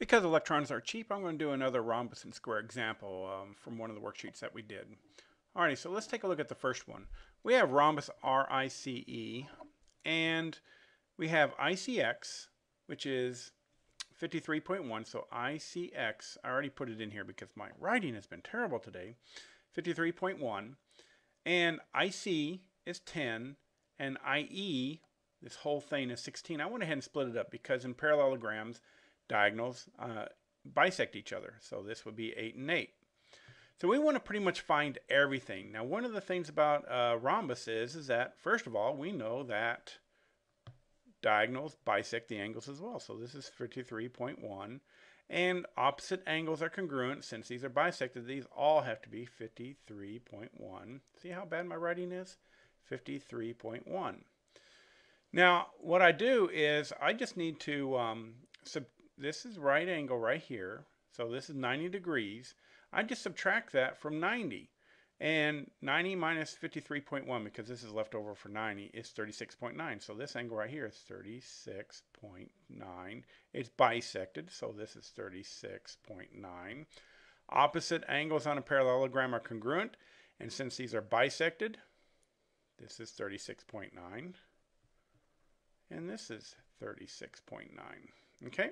Because electrons are cheap, I'm going to do another rhombus and square example from one of the worksheets that we did. Alrighty, so let's take a look at the first one. We have rhombus RICE, and we have ICX, which is 53.1. So ICX, I already put it in here because my writing has been terrible today. 53.1. And IC is 10, and IE, this whole thing, is 16. I went ahead and split it up because in parallelograms, diagonals bisect each other. So this would be 8 and 8. So we want to pretty much find everything. Now, one of the things about rhombus is that, first of all, we know that diagonals bisect the angles as well. So this is 53.1. And opposite angles are congruent. Since these are bisected, these all have to be 53.1. See how bad my writing is? 53.1. Now, what I do is I just need to, this is right angle right here. So this is 90 degrees. I just subtract that from 90. And 90 minus 53.1, because this is left over for 90, is 36.9. So this angle right here is 36.9. It's bisected, so this is 36.9. Opposite angles on a parallelogram are congruent, and since these are bisected, this is 36.9, and this is 36.9. Okay?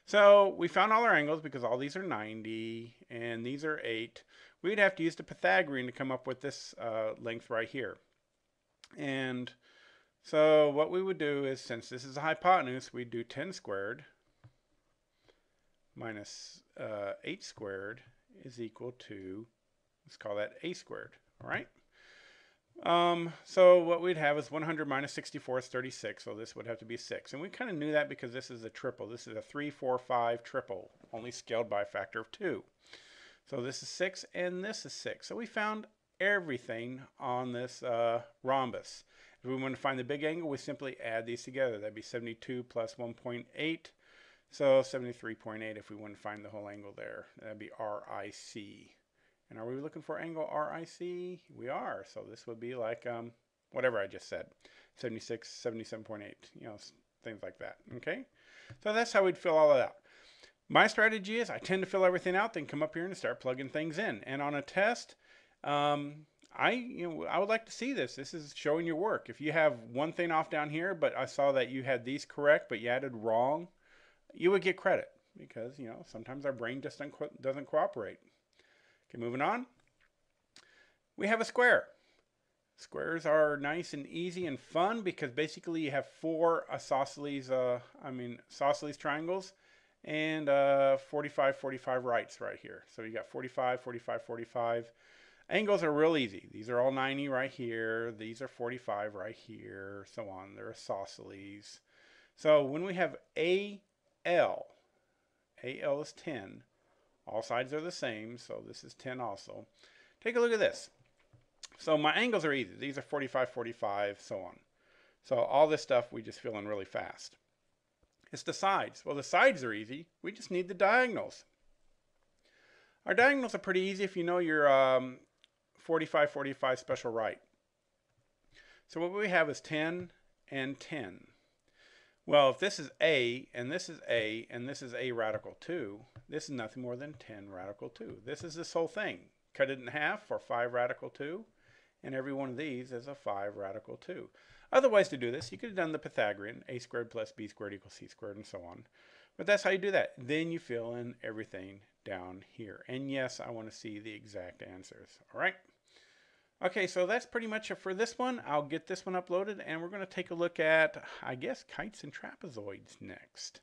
So we found all our angles because all these are 90 and these are 8. We'd have to use the Pythagorean to come up with this length right here. And so what we would do is, since this is a hypotenuse, we'd do 10 squared minus 8 squared is equal to, let's call that a squared. All right? So what we'd have is 100 minus 64 is 36, so this would have to be 6. And we kind of knew that because this is a triple. This is a 3, 4, 5 triple, only scaled by a factor of 2. So this is 6 and this is 6. So we found everything on this rhombus. If we want to find the big angle, we simply add these together. That'd be 72 plus 1.8, so 73.8 if we want to find the whole angle there. That'd be RIC. And are we looking for angle RIC? We are. So this would be like whatever I just said, 76, 77.8, things like that. Okay? So that's how we'd fill all of that out. My strategy is I tend to fill everything out, then come up here and start plugging things in. And on a test, I would like to see this. This is showing your work. If you have one thing off down here, but I saw that you had these correct, but you added wrong, you would get credit because, sometimes our brain just doesn't cooperate. Okay, moving on. We have a square. Squares are nice and easy and fun because basically you have 4 isosceles triangles and 45, 45 rights right here. So you got 45, 45, 45. Angles are real easy. These are all 90 right here. These are 45 right here, so on. They're isosceles. So when we have AL is 10. All sides are the same, so this is 10 also. Take a look at this. So my angles are easy. These are 45, 45, so on. So all this stuff we just fill in really fast. It's the sides. Well, the sides are easy. We just need the diagonals. Our diagonals are pretty easy if you know your 45, 45 special right. So what we have is 10 and 10. Well, if this is A, and this is A, and this is A radical 2, this is nothing more than 10 radical 2. This is this whole thing. Cut it in half for 5 radical 2, and every one of these is a 5 radical 2. Other ways to do this, you could have done the Pythagorean, a squared plus b squared equals c squared, and so on. But that's how you do that. Then you fill in everything down here. And yes, I want to see the exact answers. All right? Okay, so that's pretty much it for this one. I'll get this one uploaded, and we're going to take a look at, I guess, kites and trapezoids next.